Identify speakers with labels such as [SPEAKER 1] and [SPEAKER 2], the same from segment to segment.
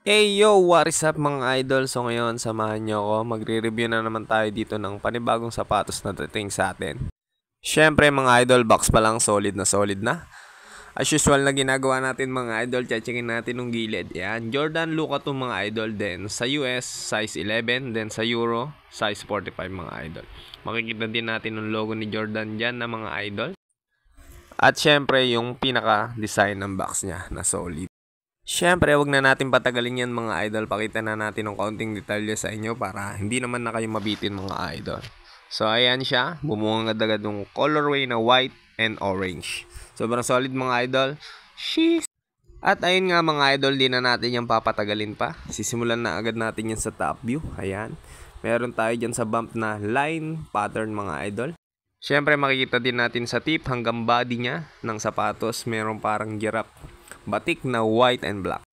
[SPEAKER 1] Hey yo, what is up mga idol? So ngayon, samahan nyo ako. Magre-review na naman tayo dito ng panibagong sapatos na dating sa atin. Syempre mga idol, box pa lang solid na solid na. As usual na ginagawa natin mga idol, checkin natin ng gilid. Yan, Jordan Luka to mga idol. Then sa US, size 11. Then sa Euro, size 45 mga idol. Makikita din natin yung logo ni Jordan dyan na mga idol. At syempre yung pinaka-design ng box niya na solid. Syempre, wag na natin patagalin yan mga idol. Pakita na natin ng kaunting detalye sa inyo para hindi naman na kayo mabitin mga idol. So, ayan siya. Bumuhang agad ng colorway na white and orange. Sobrang solid mga idol. Sheesh! At ayun nga mga idol, di na natin yung papatagalin pa. Sisimulan na agad natin yan sa top view. Ayan. Meron tayo dyan sa bump na line pattern mga idol. Syempre, makikita din natin sa tip hanggang body niya ng sapatos. Meron parang giraffe batik na white and black.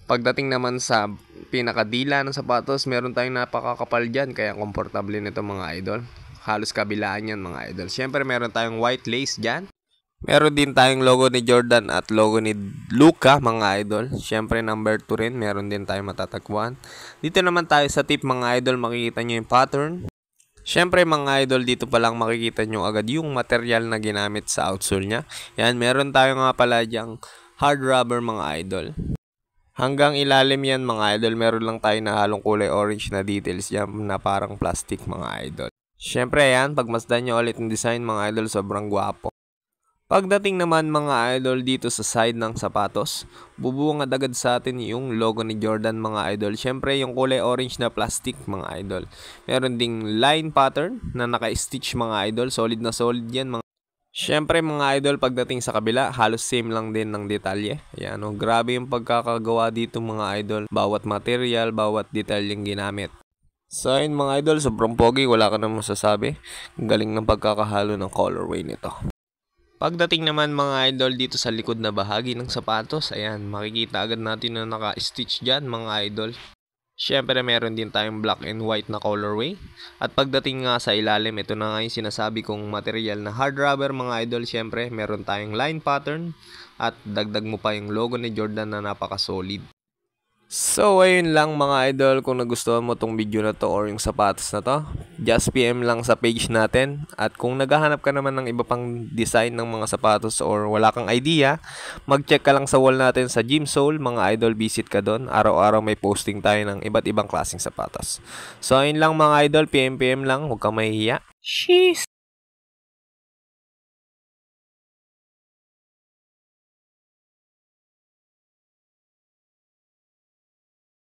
[SPEAKER 1] Pagdating naman sa pinakadila ng sapatos, meron tayong napakakapal dyan, kaya komportable nito mga idol. Halos kabilaan yan mga idol. Siyempre meron tayong white lace dyan. Meron din tayong logo ni Jordan at logo ni Luka mga idol. Siyempre number 2 rin, meron din tayong matatagpuan. Dito naman tayo sa tip mga idol, makikita nyo yung pattern. Siyempre mga idol, dito pa lang makikita nyo agad yung material na ginamit sa outsole nya. Yan, meron tayo nga pala dyang hard rubber mga idol. Hanggang ilalim yan mga idol, meron lang tayo na halong kulay orange na details yan na parang plastic mga idol. Siyempre yan, pagmasdan nyo ulit yung design mga idol, sobrang gwapo. Pagdating naman mga idol dito sa side ng sapatos, bubungad agad sa atin yung logo ni Jordan mga idol. Siyempre yung kulay orange na plastic mga idol. Meron ding line pattern na naka-stitch mga idol, solid na solid yan mga. Siyempre mga idol, pagdating sa kabila, halos same lang din ng detalye. Ayan, oh, grabe yung pagkakagawa dito mga idol. Bawat material, bawat detalyeng ginamit. So ayun mga idol, sobrang pogi, wala ka na masasabi. Galing ng pagkakahalo ng colorway nito. Pagdating naman mga idol dito sa likod na bahagi ng sapatos, ayan, makikita agad natin na naka-stitch dyan mga idol. Siyempre meron din tayong black and white na colorway. At pagdating nga sa ilalim, ito na nga yung sinasabi kong material na hard rubber mga idol. Siyempre meron tayong line pattern at dagdag mo pa yung logo ni Jordan na napaka-solid. So ayun lang mga idol, kung nagustuhan mo tong video na to or yung sapatos na to, just PM lang sa page natin. At kung naghahanap ka naman ng iba pang design ng mga sapatos or wala kang idea, mag-check ka lang sa wall natin sa Gym Soul mga idol, visit ka doon. Araw-araw may posting tayo ng iba't ibang klaseng sapatos. So ayun lang mga idol, PM lang, huwag kang mahihiya. Sheesh!